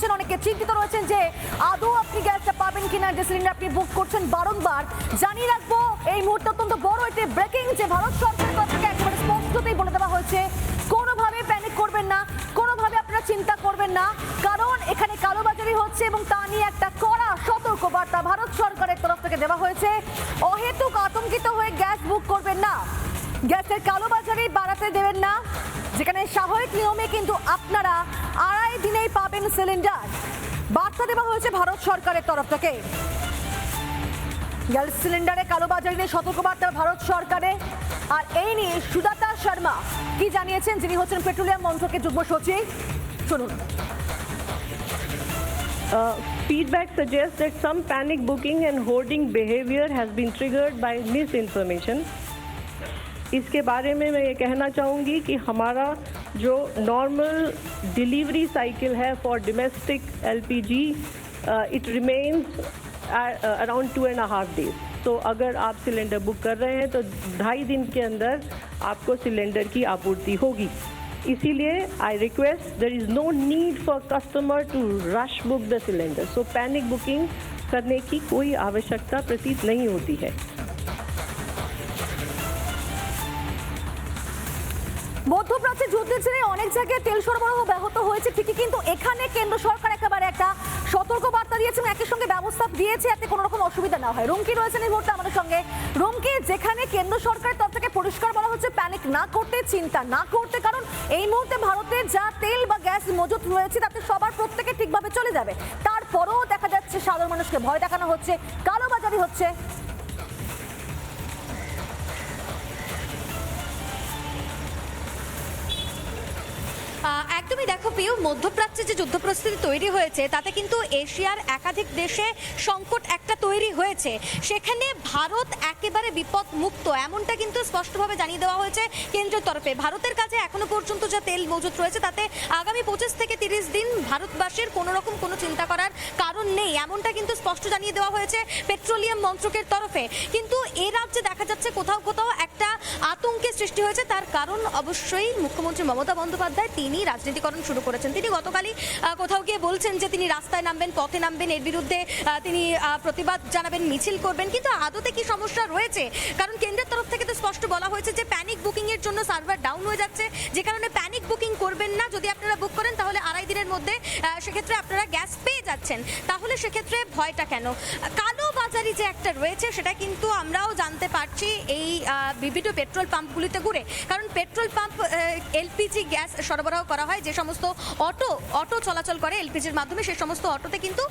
রয়েছেন, অনেকে চিন্তিত রয়েছেন যে আদৌ আপনি গ্যাসটা পাবেন কিনা, যে সিলিন্ডার আপনি বুক করছেন বারংবার। জানিয়ে রাখবো এই মুহূর্তে অত্যন্ত বড় একটি ব্রেকিং, যে ভারত সরকারের তরফ থেকে একেবারে স্পষ্টতই বলে দেওয়া হয়েছে কোনোভাবে প্যানিক করবেন না, কোনোভাবে আপনারা চিন্তা করবেন না, কারণ এখানে কালোবাজারি হচ্ছে এবং তা নিয়ে একটা কড়া সতর্কবার্তা ভারত সরকারের তরফ থেকে দেওয়া হয়েছে। অহেতুক আতঙ্কিত হয়ে গ্যাস বুক করবেন না, গ্যাসের কালোবাজারি বাড়াতে দেবেন না, যেখানে স্বাভাবিক নিয়মে কিন্তু আপনারা 2.5 দিনেই পাবেন সিলিন্ডার। বার্তা দেওয়া হয়েছে ভারত সরকারের তরফ থেকে। গ্যাস সিলিন্ডারে কালোবাজারি নিয়ে সতর্কবার্তা ভারত সরকারের। আর এই নিয়ে সুজাতা শর্মা কি জানিয়েছেন, যিনি হচ্ছেন পেট্রোলিয়াম মন্ত্রকের যুগ্ম সচিব, শুনুন। Feedback suggests that some panic booking and hoarding behavior has been triggered by misinformation. इसके बारे में मैं ये कहना चाहूँगी कि हमारा जो नॉर्मल डिलीवरी साइकिल है for domestic LPG it remains around 2.5 days. तो अगर आप सिलेंडर बुक कर रहे हैं तो 2.5 दिन के अंदर आपको सिलेंडर की आपूर्ति होगी। इसीलिए I request there is no need for customer to rush book the cylinder. So panic booking करने की कोई आवश्यकता प्रतीत नहीं होती है। মধ্যপ্রাচ্যে যুদ্ধের জেরে অনেক জায়গায় তেল সরবরাহ ব্যাহত হয়েছে ঠিকই, কিন্তু এখানে কেন্দ্র সরকার একেবারে একটা সতর্ক বার্তা দিয়েছে এবং একই সঙ্গে ব্যবস্থা দিয়েছে যাতে কোনো রকম অসুবিধা না হয়। রুমকি রয়েছেন এই মুহূর্তে আমাদের সঙ্গে। রুমকি, যেখানে কেন্দ্র সরকারের তরফ থেকে পরিষ্কার বলা হচ্ছে প্যানিক না করতে, চিন্তা না করতে, কারণ এই মুহূর্তে ভারতের যা তেল বা গ্যাস মজুত রয়েছে তাতে সবার প্রত্যেকে ঠিকভাবে চলে যাবে, তারপরেও দেখা যাচ্ছে সাধারণ মানুষকে ভয় দেখানো হচ্ছে, কালোবাজারি হচ্ছে। একদমই দেখো প্রিয়, মধ্যপ্রাচ্যে যে যুদ্ধ পরিস্থিতি তৈরি হয়েছে তাতে কিন্তু এশিয়ার একাধিক দেশে সংকট একটা তৈরি হয়েছে, সেখানে ভারত একেবারে বিপদ মুক্ত এমনটা কিন্তু স্পষ্টভাবে জানিয়ে দেওয়া হয়েছে কেন্দ্রের তরফে। ভারতের কাছে এখনো পর্যন্ত যা তেল মজুত রয়েছে তাতে আগামী 25 থেকে 30 দিন ভারতবাসীর কোনো রকম কোনো চিন্তা করার কারণ নেই, এমনটা কিন্তু স্পষ্ট জানিয়ে দেওয়া হয়েছে পেট্রোলিয়াম মন্ত্রকের তরফে। কিন্তু এ রাজ্যে দেখা যাচ্ছে কোথাও কোথাও একটা আতঙ্কের সৃষ্টি হয়েছে, তার কারণ অবশ্যই মুখ্যমন্ত্রী মমতা বন্দ্যোপাধ্যায় তিনি রাজনীতিকরণ শুরু করেছেন। তিনি গতকালই কোথাও গিয়ে বলছেন যে তিনি রাস্তায় নামবেন, পথে নামবেন, এর বিরুদ্ধে তিনি প্রতিবাদ জানাবেন, মিছিল করবেন। কিন্তু আদতে কি সমস্যা রয়েছে? কারণ কেন্দ্রের তরফ থেকে তো স্পষ্ট বলা হয়েছে যে প্যানিক বুকিং এর জন্য সার্ভার ডাউন হয়ে যাচ্ছে, যে কারণে প্যানিক বুকিং করবেন না। যদি আপনারা বুক করেন তাহলে 2.5 দিনের মধ্যে সেক্ষেত্রে আপনারা গ্যাস পেয়ে যাচ্ছেন। তাহলে সেক্ষেত্রে ভয়টা কেন? কালোবাজারি যে একটা রয়েছে সেটা কিন্তু আমরাও জানতে পারছি এই বিভিন্ন পেট্রোল পাম্পগুলিতে ঘুরে, কারণ পেট্রোল পাম্প LPG গ্যাস সরবরাহ করা হয়, যে সমস্ত অটো চলাচল করে এলপিজির মাধ্যমে সেই সমস্ত অটোতে কিন্তু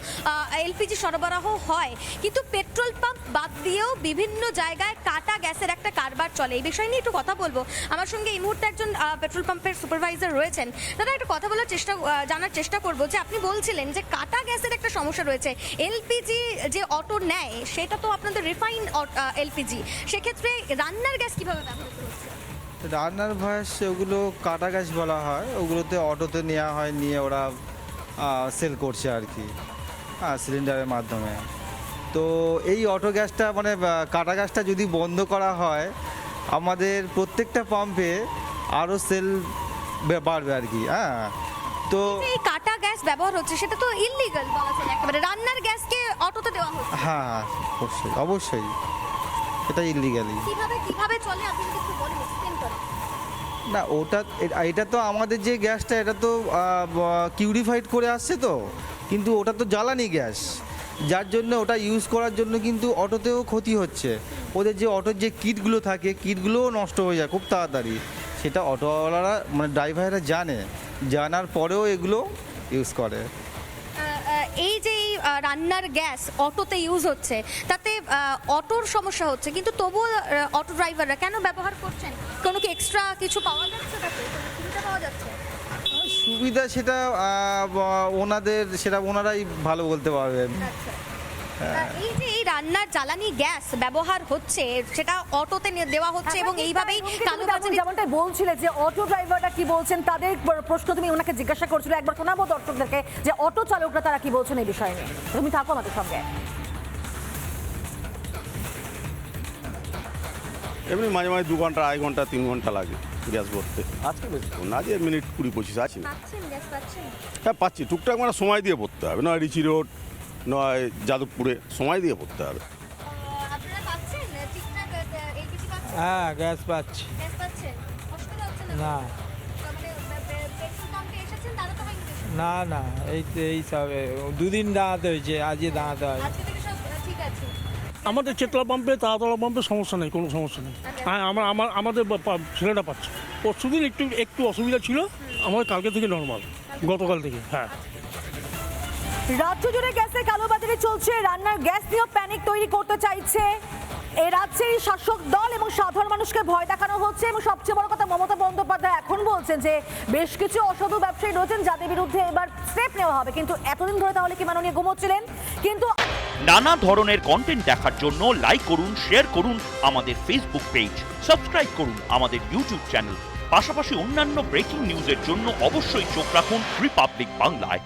LPG সরবরাহ হয়। কিন্তু পেট্রোল পাম্প বাদ দিয়েও বিভিন্ন জায়গায় কাটা গ্যাসের একটা কারবার চলে। এই বিষয় নিয়ে একটু কথা বলবো। আমার সঙ্গে এই মুহূর্তে একজন পেট্রোল পাম্পের সুপারভাইজার রয়েছেন। দাদা, একটু কথা বলার জানার চেষ্টা করবো যে আপনি বলছিলেন যে কাটা গ্যাসের একটা সমস্যা রয়েছে। LPG যে অটো নেয় সেটা তো আপনাদের রিফাইন LPG, সেক্ষেত্রে রান্নার গ্যাস কিভাবে ব্যবহার করছে? রান্নার গ্যাস ওগুলো কাটা গ্যাস বলা হয়, ওগুলোতে অটোতে নেওয়া হয়, নিয়ে ওরা সেল করছে আর কি, সিলিন্ডারের মাধ্যমে। তো এই অটো গ্যাসটা মানে কাটা গ্যাসটা যদি বন্ধ করা হয় আমাদের প্রত্যেকটা পাম্পে আরও সেল বাড়বে আর কি। তো এই কাটা গ্যাস ব্যবহার হচ্ছে সেটা তো ইললিগাল বলা চলে একেবারে। রান্নার গ্যাসকে অটোতে দেওয়া হচ্ছে। হ্যাঁ, অবশ্যই অবশ্যই এটা ইললিগালি। কিভাবে চলে আপনি যদি একটু বলেন, এক্সপ্লেইন করেন। না, এটা তো আমাদের যে গ্যাসটা এটা তো কিউরিফাইড করে আসছে, তো কিন্তু ওটা তো জ্বালানি গ্যাস, যার জন্য ওটা ইউজ করার জন্য কিন্তু অটোতেও ক্ষতি হচ্ছে। ওদের যে অটোর যে কিটগুলো থাকে, কিটগুলোও নষ্ট হয়ে যায় খুব তাড়াতাড়ি। সেটা অটোওয়ালারা মানে ড্রাইভাররা জানার পরেও এগুলো ইউজ করে। এই যে রান্নার গ্যাস অটোতে ইউজ হচ্ছে তাতে অটোর সমস্যা হচ্ছে, কিন্তু তবুও অটো ড্রাইভাররা কেন ব্যবহার করছেন? কোনো কি এক্সট্রা কিছু পাওয়া যাচ্ছে, তাতে সুবিধা পাওয়া যাচ্ছে? সুবিধা সেটা ওনারাই ভালো বলতে পারবেন। এই যে এই রান্নার জ্বালানি গ্যাস ব্যবহার হচ্ছে সেটা অটোতে দেওয়া হচ্ছে এবং এইভাবেই কালোবাজারি, যেমনটা বলছিলে যে অটো ড্রাইভাররা কি বলছেন, তাদের প্রশ্ন তুমি ওনাকে জিজ্ঞাসা করছিলে। একবার শোনাবো দর্শকদেরকে যে অটো চালকরা তারা কি বলছেন এই বিষয় নিয়ে। তুমি থাকো আমাদের সঙ্গে। এমনি মাঝে মাঝে 2 ঘন্টা, 2.5 ঘন্টা, 3 ঘন্টা লাগে গ্যাস ভরতে আজকে বেশিক্ষণ না, যে মিনিট 20-25 আছে। পাচ্ছেন গ্যাস পাচ্ছেন? হ্যাঁ পাচ্ছি, টুকটাক মানে সময় দিয়ে ভরতে হবে, নয় রিচি রোড নয় যাদবপুরে সময় দিয়ে ভরতে হবে। আপনারা পাচ্ছেন ঠিকঠাক এলপিজি পাচ্ছেন? হ্যাঁ গ্যাস পাচ্ছি। গ্যাস পাচ্ছেন? অসুবিধা হচ্ছে না? না পেট্রোল পাম্পে এসেছেন দাদা তো হয়নি? না না এই সব দুদিন দাঁড়াতে হয়েছে, আজকে দাঁড়াতে হয়। আজকে থেকে সব ঠিক আছে? আমাদের চেতলা পাম্পে তারাতলা পাম্পে সমস্যা নেই, কোনো সমস্যা নেই। হ্যাঁ আমাদের ছেলেটা পাচ্ছে। পরশুদিন একটু অসুবিধা ছিল, আমাদের কালকে থেকে নর্মাল, গতকাল থেকে। হ্যাঁ রাজ্য জুড়ে গ্যাসের কালোবাজারি চলছে, রান্নার গ্যাস নিয়েও প্যানিক তৈরি করতে চাইছে এই রাজ্যের শাসক দল এবং সাধারণ মানুষকে ভয় দেখানো হচ্ছে। এবং সবচেয়ে বড় কথা, মমতা বন্দ্যোপাধ্যায় এখন বলছেন যে বেশ কিছু অসাধু ব্যবসায়ী রয়েছেন যাদের বিরুদ্ধে এবার স্টেপ নেওয়া হবে। কিন্তু এতদিন ধরে তাহলে কি মাননীয় ঘুমোচ্ছিলেন? কিন্তু নানা ধরনের কন্টেন্ট দেখার জন্য লাইক করুন, শেয়ার করুন আমাদের ফেসবুক পেজ, সাবস্ক্রাইব করুন আমাদের ইউটিউব চ্যানেল। পাশাপাশি অন্যান্য ব্রেকিং নিউজের জন্য অবশ্যই চোখ রাখুন রিপাবলিক বাংলায়।